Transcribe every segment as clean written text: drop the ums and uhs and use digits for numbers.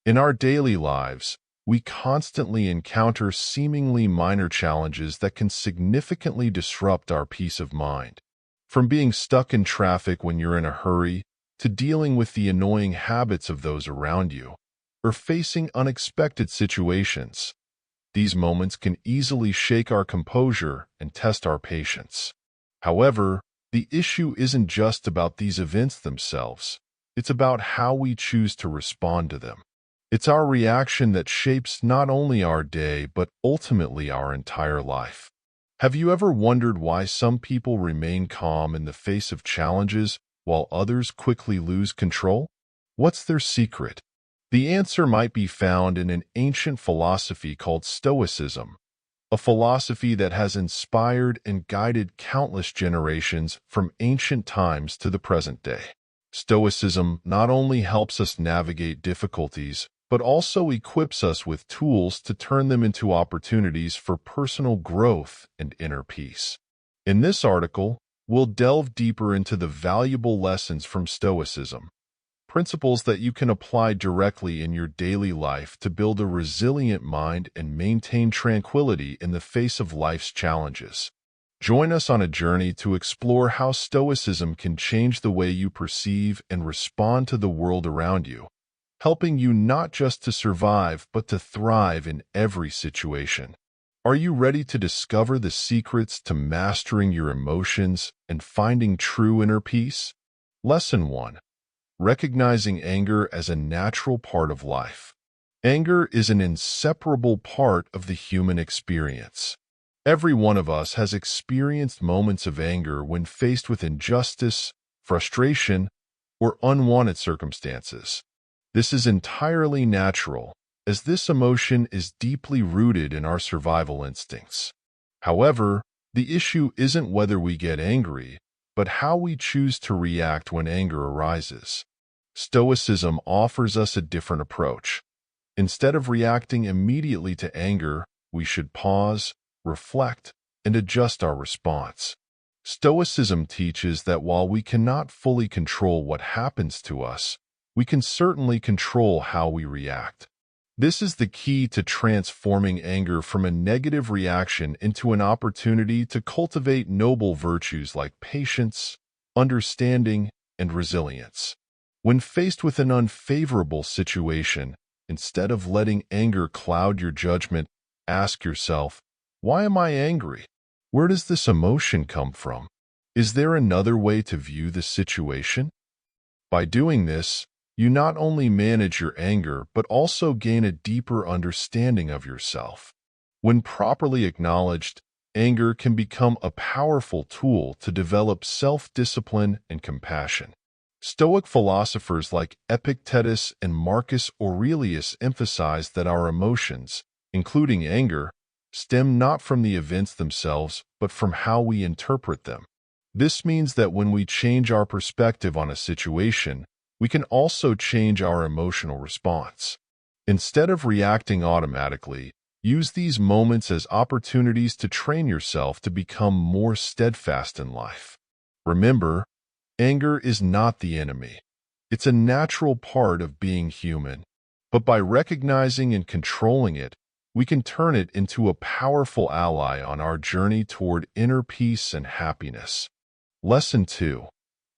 In our daily lives, we constantly encounter seemingly minor challenges that can significantly disrupt our peace of mind. From being stuck in traffic when you're in a hurry, to dealing with the annoying habits of those around you, or facing unexpected situations, these moments can easily shake our composure and test our patience. However, the issue isn't just about these events themselves. It's about how we choose to respond to them. It's our reaction that shapes not only our day, but ultimately our entire life. Have you ever wondered why some people remain calm in the face of challenges while others quickly lose control? What's their secret? The answer might be found in an ancient philosophy called Stoicism, a philosophy that has inspired and guided countless generations from ancient times to the present day. Stoicism not only helps us navigate difficulties, but also equips us with tools to turn them into opportunities for personal growth and inner peace. In this article, we'll delve deeper into the valuable lessons from Stoicism, principles that you can apply directly in your daily life to build a resilient mind and maintain tranquility in the face of life's challenges. Join us on a journey to explore how Stoicism can change the way you perceive and respond to the world around you, helping you not just to survive, but to thrive in every situation. Are you ready to discover the secrets to mastering your emotions and finding true inner peace? Lesson 1. Recognizing anger as a natural part of life. Anger is an inseparable part of the human experience. Every one of us has experienced moments of anger when faced with injustice, frustration, or unwanted circumstances. This is entirely natural, as this emotion is deeply rooted in our survival instincts. However, the issue isn't whether we get angry, but how we choose to react when anger arises. Stoicism offers us a different approach. Instead of reacting immediately to anger, we should pause, reflect, and adjust our response. Stoicism teaches that while we cannot fully control what happens to us, we can certainly control how we react. This is the key to transforming anger from a negative reaction into an opportunity to cultivate noble virtues like patience, understanding, and resilience. When faced with an unfavorable situation, instead of letting anger cloud your judgment, ask yourself, why am I angry? Where does this emotion come from? Is there another way to view the situation? By doing this, you not only manage your anger, but also gain a deeper understanding of yourself. When properly acknowledged, anger can become a powerful tool to develop self-discipline and compassion. Stoic philosophers like Epictetus and Marcus Aurelius emphasize that our emotions, including anger, stem not from the events themselves, but from how we interpret them. This means that when we change our perspective on a situation, we can also change our emotional response. Instead of reacting automatically, use these moments as opportunities to train yourself to become more steadfast in life. Remember, anger is not the enemy. It's a natural part of being human. But by recognizing and controlling it, we can turn it into a powerful ally on our journey toward inner peace and happiness. Lesson 2.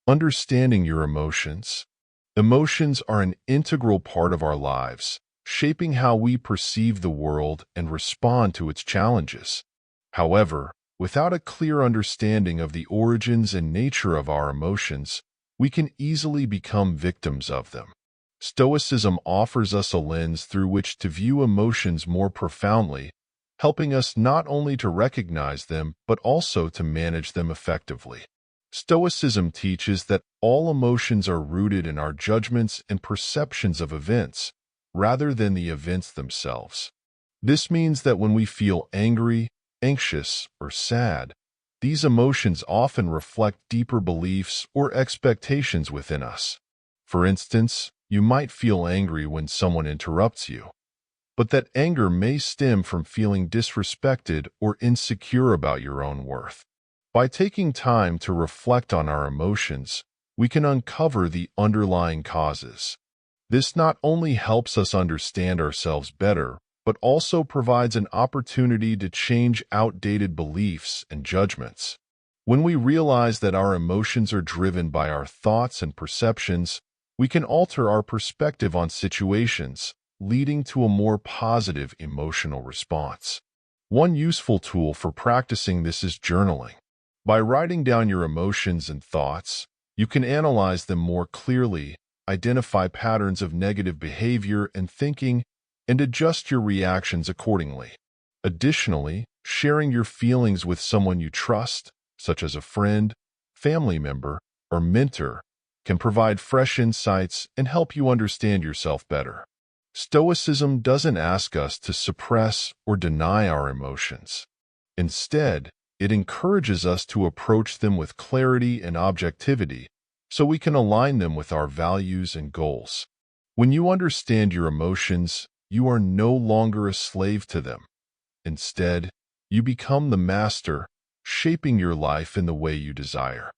Understanding your emotions. Emotions are an integral part of our lives, shaping how we perceive the world and respond to its challenges. However, without a clear understanding of the origins and nature of our emotions, we can easily become victims of them. Stoicism offers us a lens through which to view emotions more profoundly, helping us not only to recognize them, but also to manage them effectively. Stoicism teaches that all emotions are rooted in our judgments and perceptions of events, rather than the events themselves. This means that when we feel angry, anxious, or sad, these emotions often reflect deeper beliefs or expectations within us. For instance, you might feel angry when someone interrupts you, but that anger may stem from feeling disrespected or insecure about your own worth. By taking time to reflect on our emotions, we can uncover the underlying causes. This not only helps us understand ourselves better, but also provides an opportunity to change outdated beliefs and judgments. When we realize that our emotions are driven by our thoughts and perceptions, we can alter our perspective on situations, leading to a more positive emotional response. One useful tool for practicing this is journaling. By writing down your emotions and thoughts, you can analyze them more clearly, identify patterns of negative behavior and thinking, and adjust your reactions accordingly. Additionally, sharing your feelings with someone you trust, such as a friend, family member, or mentor, can provide fresh insights and help you understand yourself better. Stoicism doesn't ask us to suppress or deny our emotions. Instead, it encourages us to approach them with clarity and objectivity so we can align them with our values and goals. When you understand your emotions, you are no longer a slave to them. Instead, you become the master, shaping your life in the way you desire.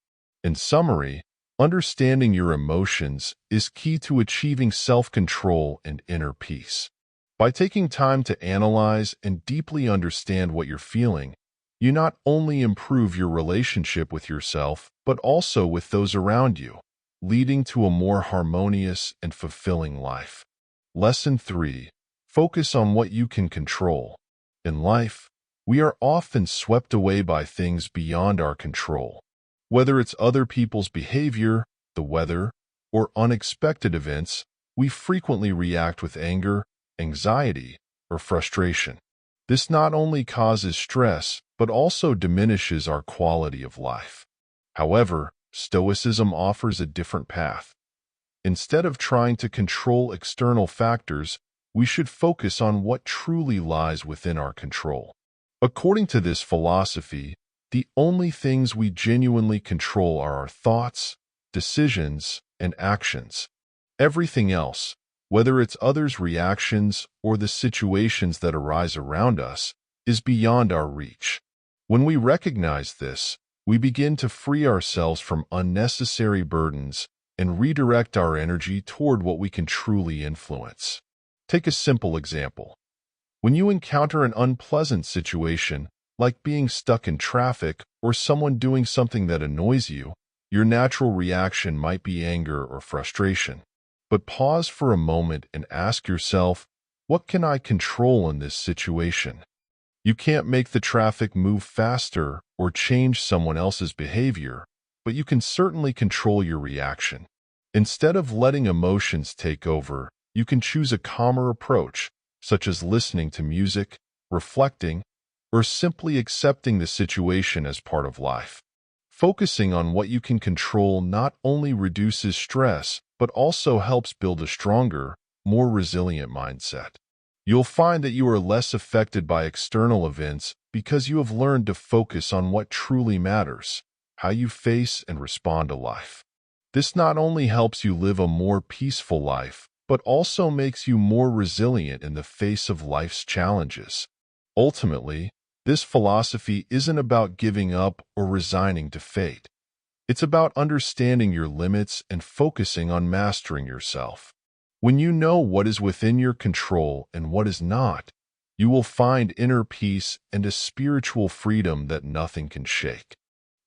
In summary, understanding your emotions is key to achieving self-control and inner peace. By taking time to analyze and deeply understand what you're feeling, you not only improve your relationship with yourself, but also with those around you, leading to a more harmonious and fulfilling life. Lesson 3. Focus on what you can control. In life, we are often swept away by things beyond our control. Whether it's other people's behavior, the weather, or unexpected events, we frequently react with anger, anxiety, or frustration. This not only causes stress, but also diminishes our quality of life. However, Stoicism offers a different path. Instead of trying to control external factors, we should focus on what truly lies within our control. According to this philosophy, the only things we genuinely control are our thoughts, decisions, and actions. Everything else, whether it's others' reactions or the situations that arise around us, is beyond our reach. When we recognize this, we begin to free ourselves from unnecessary burdens and redirect our energy toward what we can truly influence. Take a simple example. When you encounter an unpleasant situation, like being stuck in traffic or someone doing something that annoys you, your natural reaction might be anger or frustration. But pause for a moment and ask yourself, what can I control in this situation? You can't make the traffic move faster or change someone else's behavior, but you can certainly control your reaction. Instead of letting emotions take over, you can choose a calmer approach, such as listening to music, reflecting, or simply accepting the situation as part of life. Focusing on what you can control not only reduces stress, but also helps build a stronger, more resilient mindset. You'll find that you are less affected by external events because you have learned to focus on what truly matters, how you face and respond to life. This not only helps you live a more peaceful life, but also makes you more resilient in the face of life's challenges. Ultimately, this philosophy isn't about giving up or resigning to fate. It's about understanding your limits and focusing on mastering yourself. When you know what is within your control and what is not, you will find inner peace and a spiritual freedom that nothing can shake.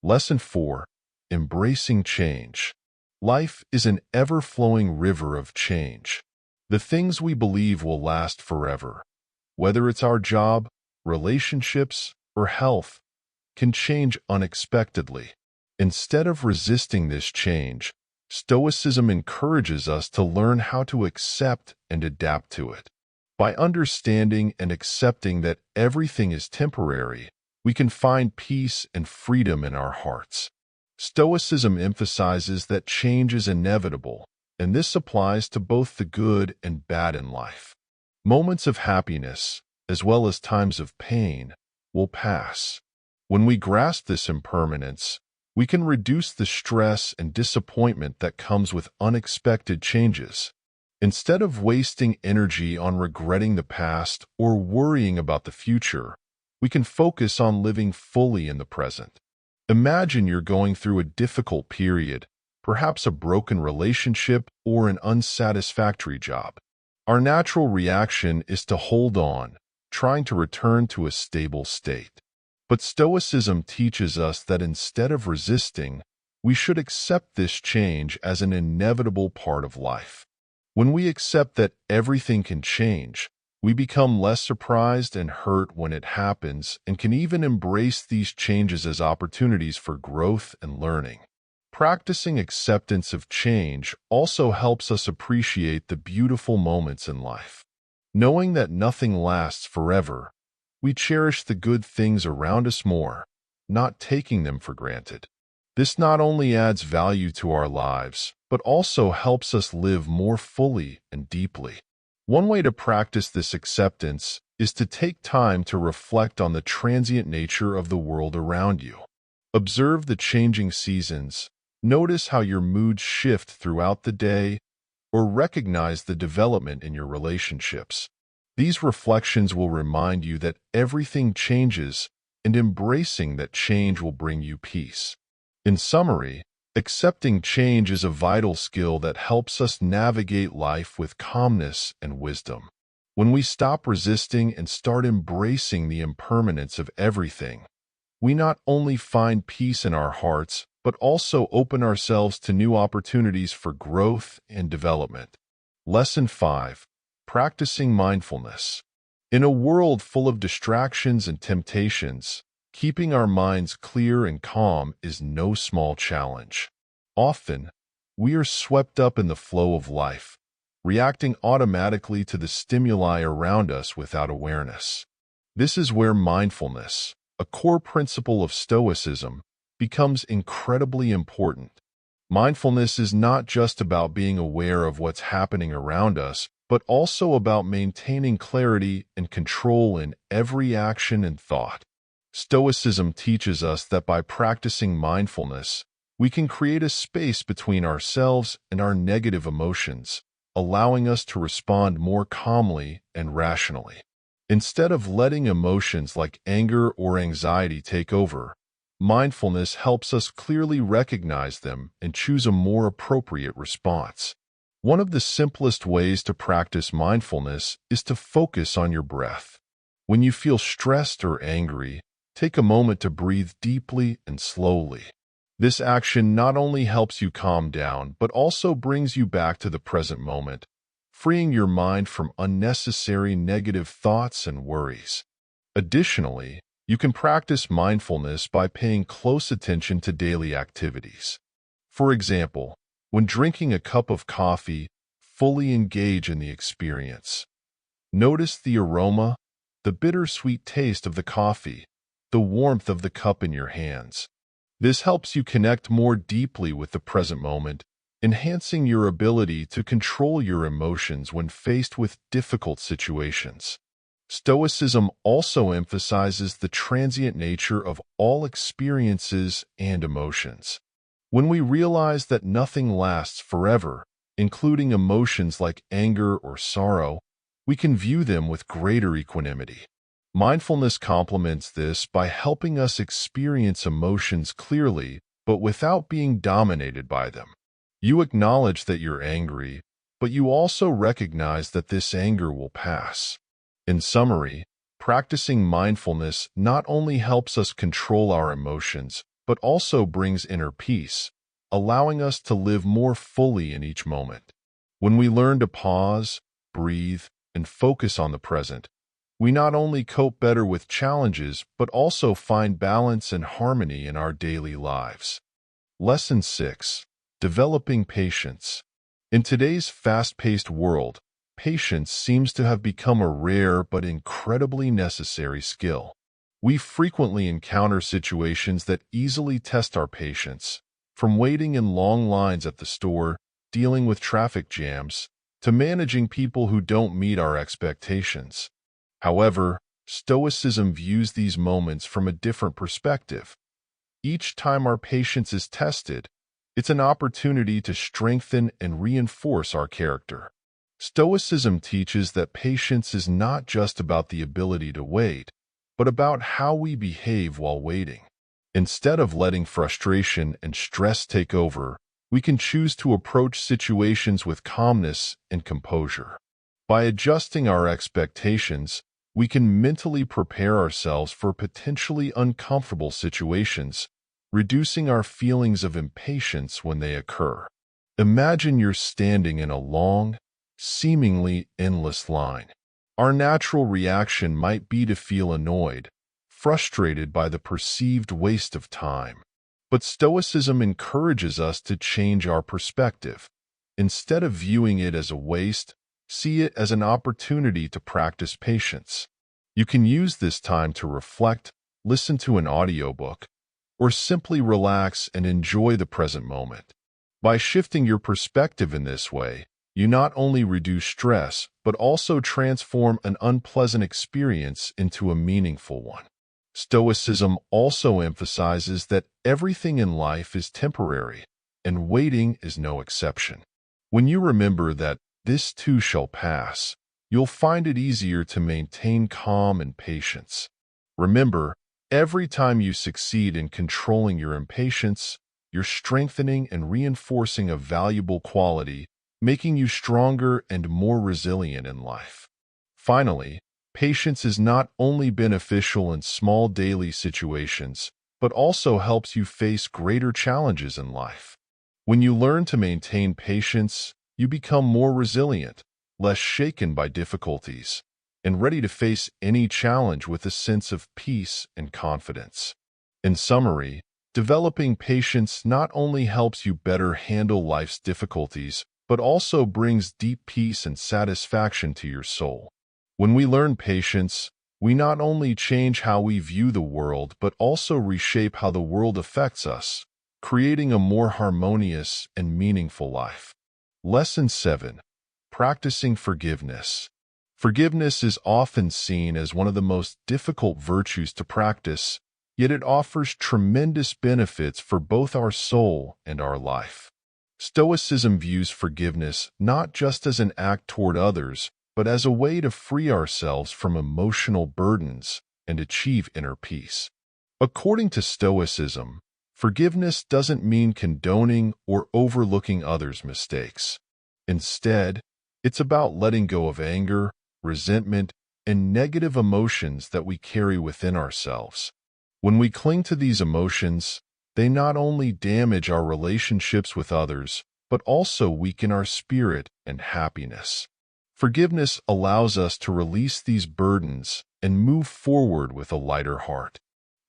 Lesson 4. Embracing change. Life is an ever-flowing river of change. The things we believe will last forever, whether it's our job, relationships, or health, can change unexpectedly. Instead of resisting this change, Stoicism encourages us to learn how to accept and adapt to it. By understanding and accepting that everything is temporary, we can find peace and freedom in our hearts. Stoicism emphasizes that change is inevitable, and this applies to both the good and bad in life. Moments of happiness, as well as times of pain, will pass. When we grasp this impermanence, we can reduce the stress and disappointment that comes with unexpected changes. Instead of wasting energy on regretting the past or worrying about the future, we can focus on living fully in the present. Imagine you're going through a difficult period, perhaps a broken relationship or an unsatisfactory job. Our natural reaction is to hold on, trying to return to a stable state. But Stoicism teaches us that instead of resisting, we should accept this change as an inevitable part of life. When we accept that everything can change, we become less surprised and hurt when it happens and can even embrace these changes as opportunities for growth and learning. Practicing acceptance of change also helps us appreciate the beautiful moments in life. Knowing that nothing lasts forever, we cherish the good things around us more, not taking them for granted. This not only adds value to our lives, but also helps us live more fully and deeply. One way to practice this acceptance is to take time to reflect on the transient nature of the world around you. Observe the changing seasons, notice how your moods shift throughout the day, or recognize the development in your relationships. These reflections will remind you that everything changes, and embracing that change will bring you peace. In summary, accepting change is a vital skill that helps us navigate life with calmness and wisdom. When we stop resisting and start embracing the impermanence of everything, we not only find peace in our hearts, but also open ourselves to new opportunities for growth and development. Lesson 5. Practicing mindfulness. In a world full of distractions and temptations, keeping our minds clear and calm is no small challenge. Often, we are swept up in the flow of life, reacting automatically to the stimuli around us without awareness. This is where mindfulness, a core principle of Stoicism, becomes incredibly important. Mindfulness is not just about being aware of what's happening around us, but also about maintaining clarity and control in every action and thought. Stoicism teaches us that by practicing mindfulness, we can create a space between ourselves and our negative emotions, allowing us to respond more calmly and rationally. Instead of letting emotions like anger or anxiety take over, mindfulness helps us clearly recognize them and choose a more appropriate response. One of the simplest ways to practice mindfulness is to focus on your breath. When you feel stressed or angry, take a moment to breathe deeply and slowly. This action not only helps you calm down, but also brings you back to the present moment, freeing your mind from unnecessary negative thoughts and worries. Additionally, you can practice mindfulness by paying close attention to daily activities. For example, when drinking a cup of coffee, fully engage in the experience. Notice the aroma, the bittersweet taste of the coffee, the warmth of the cup in your hands. This helps you connect more deeply with the present moment, enhancing your ability to control your emotions when faced with difficult situations. Stoicism also emphasizes the transient nature of all experiences and emotions. When we realize that nothing lasts forever, including emotions like anger or sorrow, we can view them with greater equanimity. Mindfulness complements this by helping us experience emotions clearly, but without being dominated by them. You acknowledge that you're angry, but you also recognize that this anger will pass. In summary, practicing mindfulness not only helps us control our emotions, but also brings inner peace, allowing us to live more fully in each moment. When we learn to pause, breathe, and focus on the present, we not only cope better with challenges, but also find balance and harmony in our daily lives. Lesson 6. Developing patience. In today's fast-paced world, patience seems to have become a rare but incredibly necessary skill. We frequently encounter situations that easily test our patience, from waiting in long lines at the store, dealing with traffic jams, to managing people who don't meet our expectations. However, Stoicism views these moments from a different perspective. Each time our patience is tested, it's an opportunity to strengthen and reinforce our character. Stoicism teaches that patience is not just about the ability to wait, but about how we behave while waiting. Instead of letting frustration and stress take over, we can choose to approach situations with calmness and composure. By adjusting our expectations, we can mentally prepare ourselves for potentially uncomfortable situations, reducing our feelings of impatience when they occur. Imagine you're standing in a long, seemingly endless line. Our natural reaction might be to feel annoyed, frustrated by the perceived waste of time. But Stoicism encourages us to change our perspective. Instead of viewing it as a waste, see it as an opportunity to practice patience. You can use this time to reflect, listen to an audiobook, or simply relax and enjoy the present moment. By shifting your perspective in this way, you not only reduce stress, but also transform an unpleasant experience into a meaningful one. Stoicism also emphasizes that everything in life is temporary, and waiting is no exception. When you remember that this too shall pass, you'll find it easier to maintain calm and patience. Remember, every time you succeed in controlling your impatience, you're strengthening and reinforcing a valuable quality, making you stronger and more resilient in life. Finally, patience is not only beneficial in small daily situations, but also helps you face greater challenges in life. When you learn to maintain patience, you become more resilient, less shaken by difficulties, and ready to face any challenge with a sense of peace and confidence. In summary, developing patience not only helps you better handle life's difficulties, but also brings deep peace and satisfaction to your soul. When we learn patience, we not only change how we view the world, but also reshape how the world affects us, creating a more harmonious and meaningful life. Lesson 7. Practicing forgiveness. Forgiveness is often seen as one of the most difficult virtues to practice, yet it offers tremendous benefits for both our soul and our life. Stoicism views forgiveness not just as an act toward others, but as a way to free ourselves from emotional burdens and achieve inner peace. According to Stoicism, forgiveness doesn't mean condoning or overlooking others' mistakes. Instead, it's about letting go of anger, resentment, and negative emotions that we carry within ourselves. When we cling to these emotions, they not only damage our relationships with others, but also weaken our spirit and happiness. Forgiveness allows us to release these burdens and move forward with a lighter heart.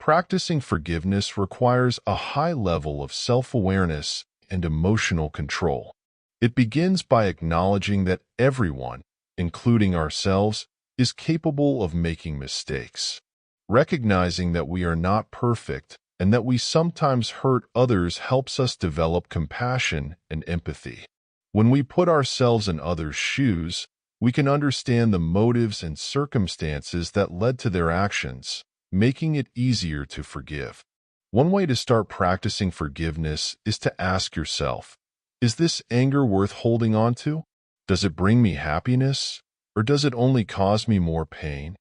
Practicing forgiveness requires a high level of self-awareness and emotional control. It begins by acknowledging that everyone, including ourselves, is capable of making mistakes. Recognizing that we are not perfect and that we sometimes hurt others helps us develop compassion and empathy. When we put ourselves in others' shoes, we can understand the motives and circumstances that led to their actions, making it easier to forgive. One way to start practicing forgiveness is to ask yourself, is this anger worth holding on to? Does it bring me happiness, or does it only cause me more pain?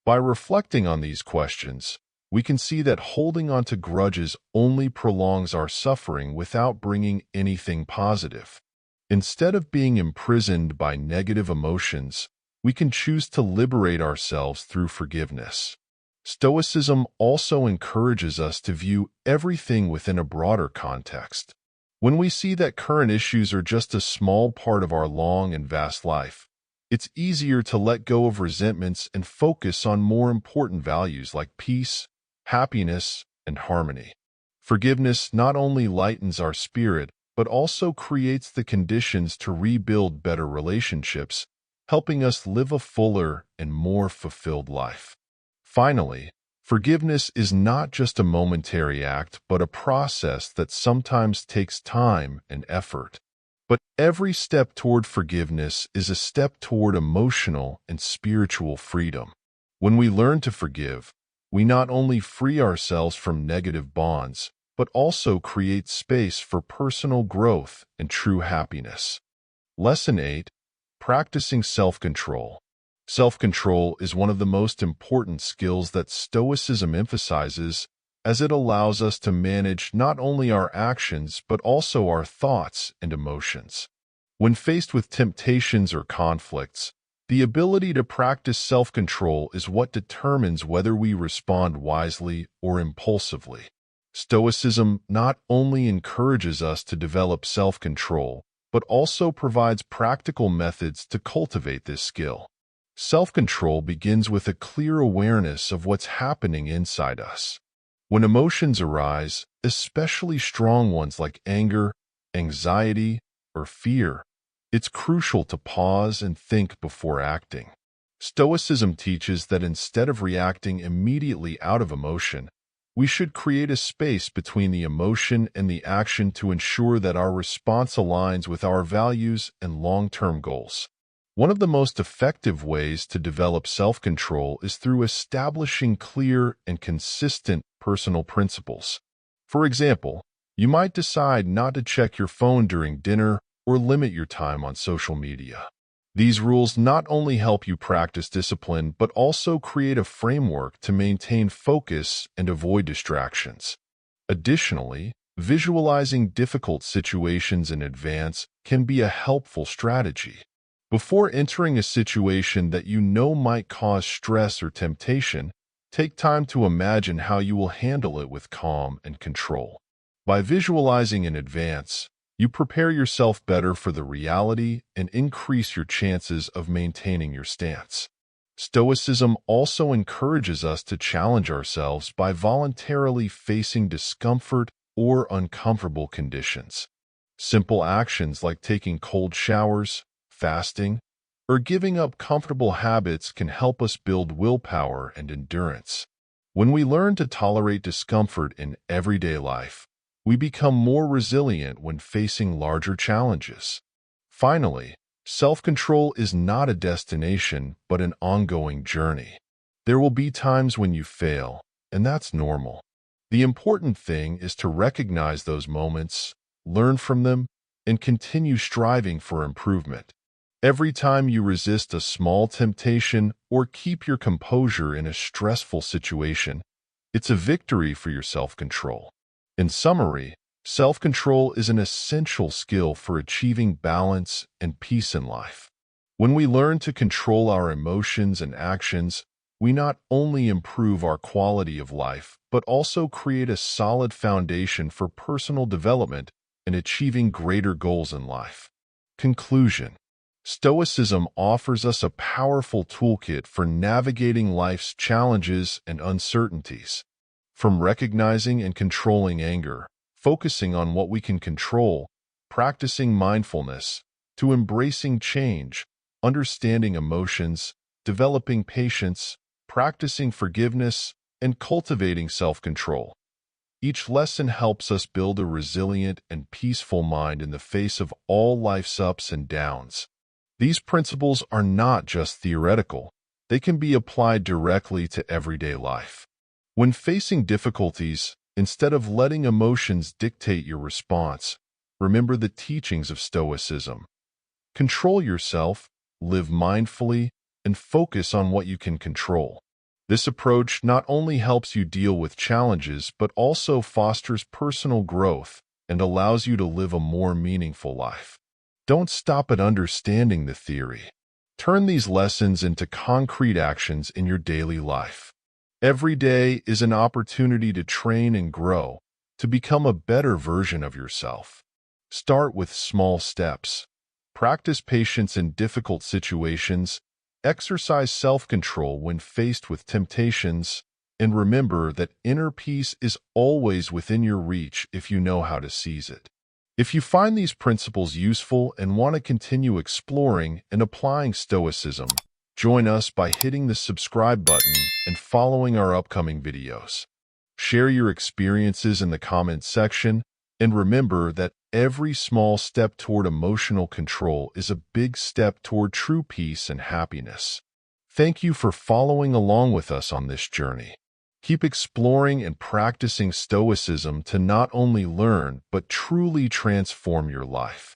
By reflecting on these questions, we can see that holding on to grudges only prolongs our suffering without bringing anything positive. Instead of being imprisoned by negative emotions, we can choose to liberate ourselves through forgiveness. Stoicism also encourages us to view everything within a broader context. When we see that current issues are just a small part of our long and vast life, it's easier to let go of resentments and focus on more important values like peace, happiness, and harmony. Forgiveness not only lightens our spirit, but also creates the conditions to rebuild better relationships, helping us live a fuller and more fulfilled life. Finally, forgiveness is not just a momentary act, but a process that sometimes takes time and effort. But every step toward forgiveness is a step toward emotional and spiritual freedom. When we learn to forgive, we not only free ourselves from negative bonds, but also create space for personal growth and true happiness. Lesson 8. Practicing self-control. Self-control is one of the most important skills that Stoicism emphasizes, as it allows us to manage not only our actions but also our thoughts and emotions. When faced with temptations or conflicts, the ability to practice self-control is what determines whether we respond wisely or impulsively. Stoicism not only encourages us to develop self-control, but also provides practical methods to cultivate this skill. Self-control begins with a clear awareness of what's happening inside us. When emotions arise, especially strong ones like anger, anxiety, or fear, it's crucial to pause and think before acting. Stoicism teaches that instead of reacting immediately out of emotion, we should create a space between the emotion and the action to ensure that our response aligns with our values and long-term goals. One of the most effective ways to develop self-control is through establishing clear and consistent personal principles. For example, you might decide not to check your phone during dinner or limit your time on social media. These rules not only help you practice discipline, but also create a framework to maintain focus and avoid distractions. Additionally, visualizing difficult situations in advance can be a helpful strategy. Before entering a situation that you know might cause stress or temptation, take time to imagine how you will handle it with calm and control. By visualizing in advance, you prepare yourself better for the reality and increase your chances of maintaining your stance. Stoicism also encourages us to challenge ourselves by voluntarily facing discomfort or uncomfortable conditions. Simple actions like taking cold showers, fasting, or giving up comfortable habits can help us build willpower and endurance. When we learn to tolerate discomfort in everyday life, we become more resilient when facing larger challenges. Finally, self-control is not a destination, but an ongoing journey. There will be times when you fail, and that's normal. The important thing is to recognize those moments, learn from them, and continue striving for improvement. Every time you resist a small temptation or keep your composure in a stressful situation, it's a victory for your self-control. In summary, self-control is an essential skill for achieving balance and peace in life. When we learn to control our emotions and actions, we not only improve our quality of life, but also create a solid foundation for personal development and achieving greater goals in life. Conclusion: Stoicism offers us a powerful toolkit for navigating life's challenges and uncertainties. From recognizing and controlling anger, focusing on what we can control, practicing mindfulness, to embracing change, understanding emotions, developing patience, practicing forgiveness, and cultivating self-control. Each lesson helps us build a resilient and peaceful mind in the face of all life's ups and downs. These principles are not just theoretical, they can be applied directly to everyday life. When facing difficulties, instead of letting emotions dictate your response, remember the teachings of Stoicism. Control yourself, live mindfully, and focus on what you can control. This approach not only helps you deal with challenges, but also fosters personal growth and allows you to live a more meaningful life. Don't stop at understanding the theory. Turn these lessons into concrete actions in your daily life. Every day is an opportunity to train and grow, to become a better version of yourself. Start with small steps. Practice patience in difficult situations, exercise self-control when faced with temptations, and remember that inner peace is always within your reach if you know how to seize it. If you find these principles useful and want to continue exploring and applying Stoicism, join us by hitting the subscribe button and following our upcoming videos. Share your experiences in the comments section, and remember that every small step toward emotional control is a big step toward true peace and happiness. Thank you for following along with us on this journey. Keep exploring and practicing Stoicism to not only learn, but truly transform your life.